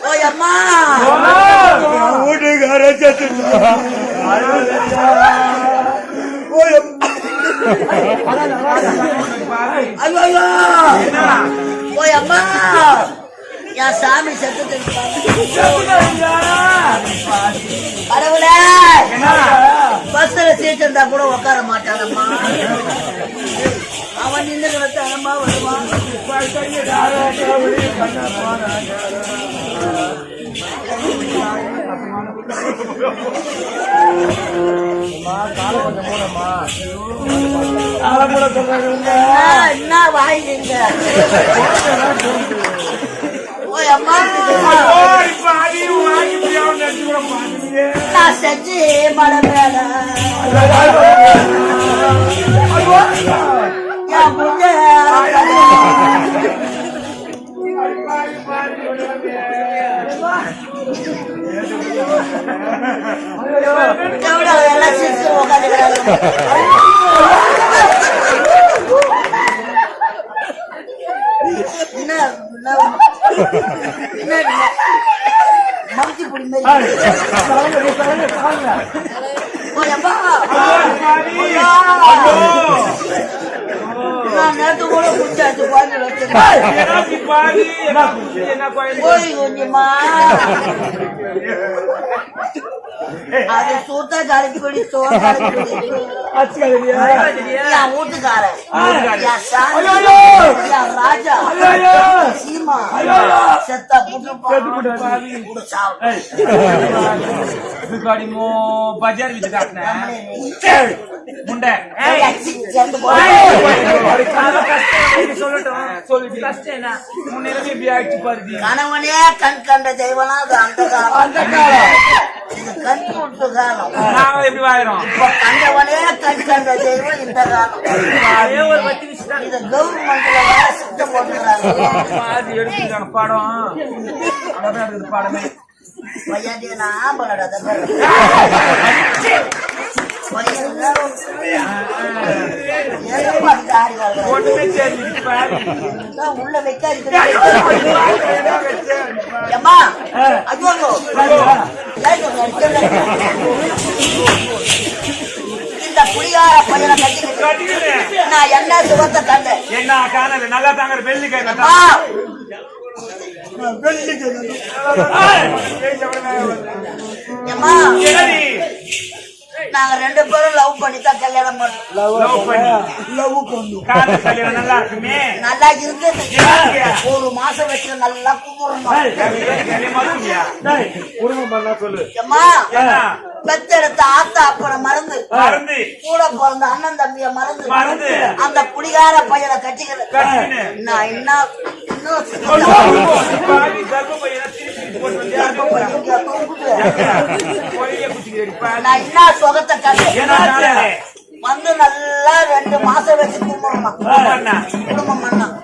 ஓய் அம்மா வீட்டுக்கார ஓய் அம்மா என் சாமி செத்து கடவுளே பஸ்ல சீட் இருந்தா கூட உட்கார மாட்டானம்மா அவன் நின்று கிடத்தானம்மா வருவான் என்ன வாங்கிங்க நான் செஞ்சு மழை மேல எல்லாம் சிரிச்சு உட்காந்துக்கிறாங்க மம்தி புடி நேற்று கூட குடிச்சாச்சு போய் கொஞ்சமா அது சூத்த கரைச்சி படி என் வீட்டுக்காரன் ராஜா சீமா செத்த புட்டு பஜார் வீட்டு முண்டை கணவனே கண் கண்ட தெய்வனா அது அந்த காலம் இது கண் விட்டு காலம் எப்படி வாயிரும் கண்டவனே கண் கண்ட தெய்வம் இந்த காலம் இது கவர்மெண்ட்ல சுத்தம் போட்டுறாங்க எடுத்துக்கான பாடம் பாடமே பையனா ஆம்பளடா உள்ள வைக்காது இந்த புளியார பையனை கட்டி நான் என்ன சுகத்தை தந்தேன் என்ன காணல நல்லா தாங்க வெள்ளி கை நாங்க ரெண்டு பேரும் லவ் பண்ணித்தான் கல்யாணம் நல்லா இருந்து ஒரு மாசம் வச்சு நல்லா பெத்தெடுத்த ஆத்தா அப்பனை மறந்து கூட பிறந்த அண்ணன் தம்பிய மறந்து அந்த குடிகார பையனை கட்டிக்கிறேன் நான் என்ன நான் என்ன சொகத்தை கண்டு வந்து நல்லா 2 மாசம் வச்சு குடும்பம்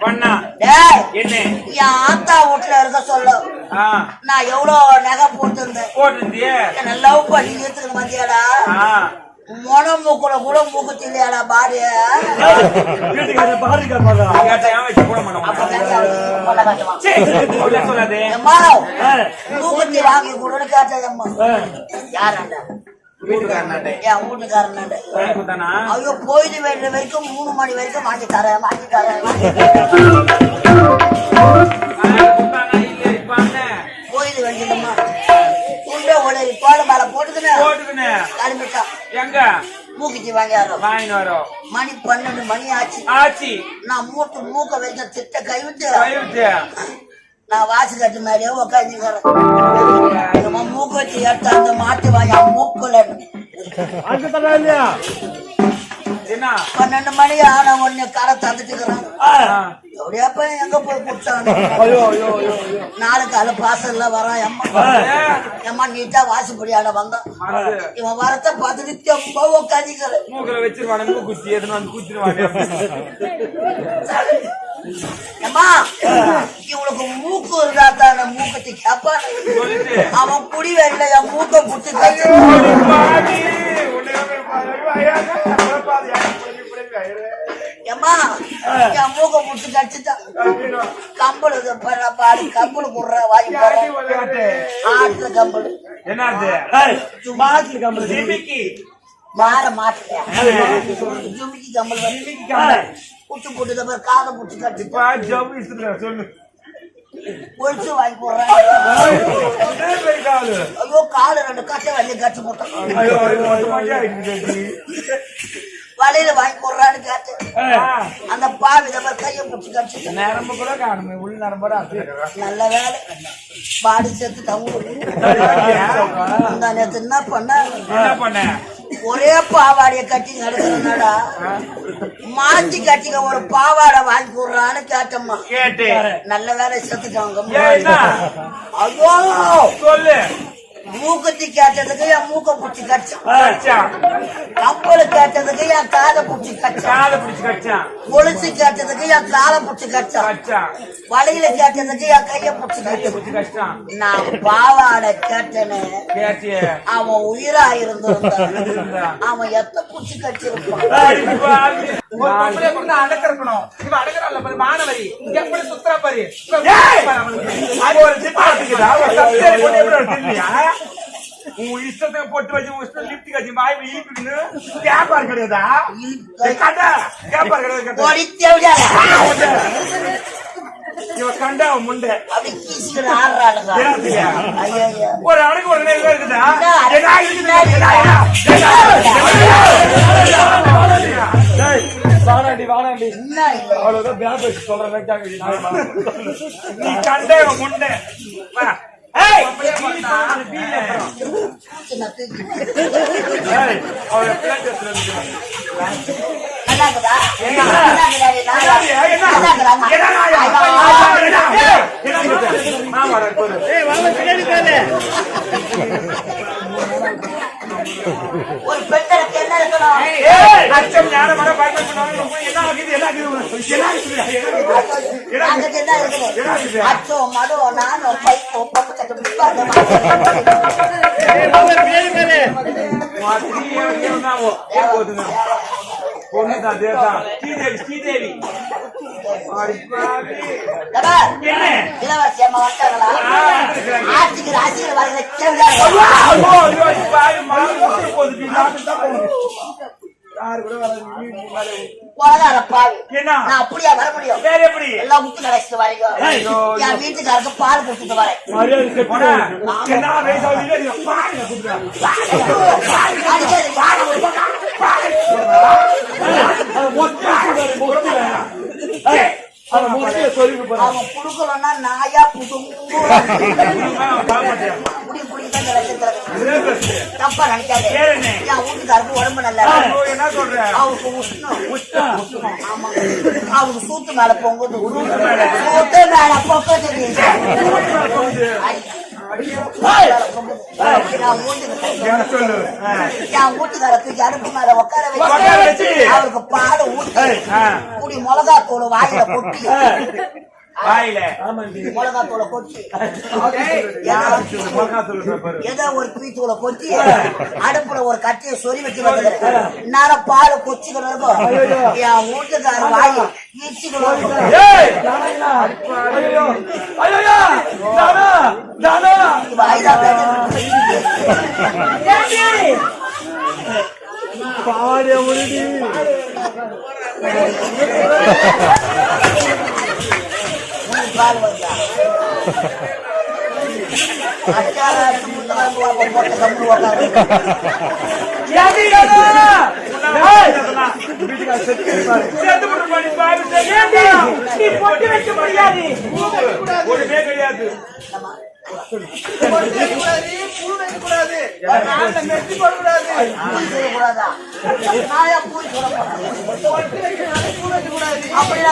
பண்ணா என் ஆத்தா வீட்டுல இருக்க சொல்ல நான் எவ்வளவு நகை போட்டிருந்தேன் லவ் பண்ணி எடுத்துக்கணும் மத்தியாடா மொன மூக்குல கூட மூக்குத்தி இல்லையாடா பாரிய மூக்குத்தி வாங்கி கூட காட்டதம்மா யாராண்டா என் வீட்டுக்காரனாண்ட ஐயோ கோயில் வேண்ட வரைக்கும் 3 மணி வரைக்கும் வாங்கி தரேன் கோயில் வேண்டியதம்மா உண்டை உடனே கோடை மேல போட்டுக்கினேன் கிளம்பிட்டா எங்க மூக்கிச்சு வாங்கி வரோம் மணி 12 மணி ஆச்சு நான் மூக்க வச்ச திட்ட கைவிட்டு நான் வாசி கட்டு மேலேயே உட்காந்துக்கிறேன் மூக்கு வச்சு எடுத்து அந்த மாட்டு வாங்க மூக்குல 12 மணி ஆன உடனே கடை தந்துட்டுக்கிறாங்க எப்படியாப்ப எங்க போய் குடிச்சாங்க 4 கால பாசல்ல வரான் எம்மா நீட்டா வாசிப்படியாட வந்தான் இவன் வரத்தை பார்த்துட்டு ரொம்ப உட்காந்துக்கிறேன் அம்மா இவளுக்கு மூக்கு இருந்தா தான் மூக்கத்தை கேப்பான் அவன் குடி வெள்ள என் மூக்க புடிச்சு அம்மா என் மூக்க முட்டு கடிச்சுட்டான். கம்பளு பாடு கம்பளு குடுற வாங்கி ஆட்டுல கம்பளு என்ன ஜிமிக்கி மாற மாட்டேன் ஜுமிக்கி கம்பல் புட்டு போட்டு காதை புட்டு கடிச்சு சொல்லு ஒழிச்சு வாங்கி போடுறேன். ஐயோ காலு 2 கட்டை வழியை கட்சி போட்டோம் வலையில வாங்கி போடுறான்னு கேட்டேன். அந்த பாவி கையை பிடிச்சி கடிச்சு நரம்பு கூட காணுமே உள் நரம்பு நல்ல வேலை பாடி சேர்த்து தங்க நேத்து என்ன பண்ண ஒரே பாவாடைய கட்டி நடக்கிறனாடா மாத்தி கட்டிக்க ஒரு பாவாடை வாங்கி போடுறான்னு கேட்டம்மா. கேட்டு நல்ல வேலை செத்துட்டாங்க. ஐயோ சொல்லு மூக்கத்தி கேட்டதுக்கு என் மூக்க புடிச்சு கடிச்சான். கம்பளு கேட்டதுக்கு என் காதை புடிச்சு கடிச்சான். கொலுசு கேட்டதுக்கு என் காலை புடிச்சு கடிச்சான். வலையில கேட்டதுக்கு என் கைய புடிச்சு கடிச்சான். நான் பாவாடை கேட்டேன்னு அவன் உயிரா இருந்திருந்தான் அவன் எத்த புடிச்சு கடிச்சிருப்பான். அடக்கிறக்கணும் இவன் அடக்கிறாள் மாணவரி எப்படி சுத்தரா பாரு உன் இஷ்டத்தை போட்டு வச்சு இஷ்டம் லிப்ட் கட்சி வாய் ஈப்பின்னு கேப்பார் கிடையாதா கேப்பார் கிடையாது இவன் கண்டா முண்டை அப்படி கீசிக்கிற ஆடுறாளுங்க. ஒரு அடக்கு ஒரு நேரம் இருக்குதா வானாண்டி வானாண்டி அவ்வளவுதான் பேப்ப சொல்றேன் நீ கண்டே முண்டை ஒரு பெண்களுக்கு என்ன இருக்கணும்? அச்சம் ஞானம் மன பயன்படுத்தணும். என்ன ஆகுது என்ன இருக்குது? அச்சோ மடோ நானோ பைப்போ பக்கத்து பொண்ணுதான் தேசம் ஸ்ரீதேவி ஸ்ரீதேவி இளவரசி அம்மா வந்தாங்களா? ஆட்சிக்கு ராசியில் வருகிற நான் அப்படியா வர முடியும்? எல்லாம் முட்டு கடைசிட்டு வரீங்க. என் வீட்டுக்காரருக்கு பால் கொடுத்துட்டு வரேன். அவன் புடுக்கலன்னா நாயா தப்பா நினைக்காது. என் வீட்டுக்காருக்கு உடம்பு நல்லா அவருக்கு உஷ்ணம். ஆமா அவருக்கு சூத்து மேல பொங்குது. சூத்து மேல பொங்குது. என் வீட்டுக்காரருக்கு அடுப்பு மேல உட்கார வச்சு அவருக்கு பால் ஊட்டி குடி மிளகாத்தூள் வாயில கொட்டி மிளகாத்தூளை கொட்டி ஏதோ ஒரு பீத்தூளை கொட்டி அடுப்புல ஒரு கட்டியை சொறி வச்சு வந்துக்கிறேன். நேரம் பால் கொச்சிக்கிறோம் என் வீட்டுக்கார வாய் ஈச்சிக்கிறோம். பாடிய முடிடி பால் வந்தா கிடையாது. அப்படின்னா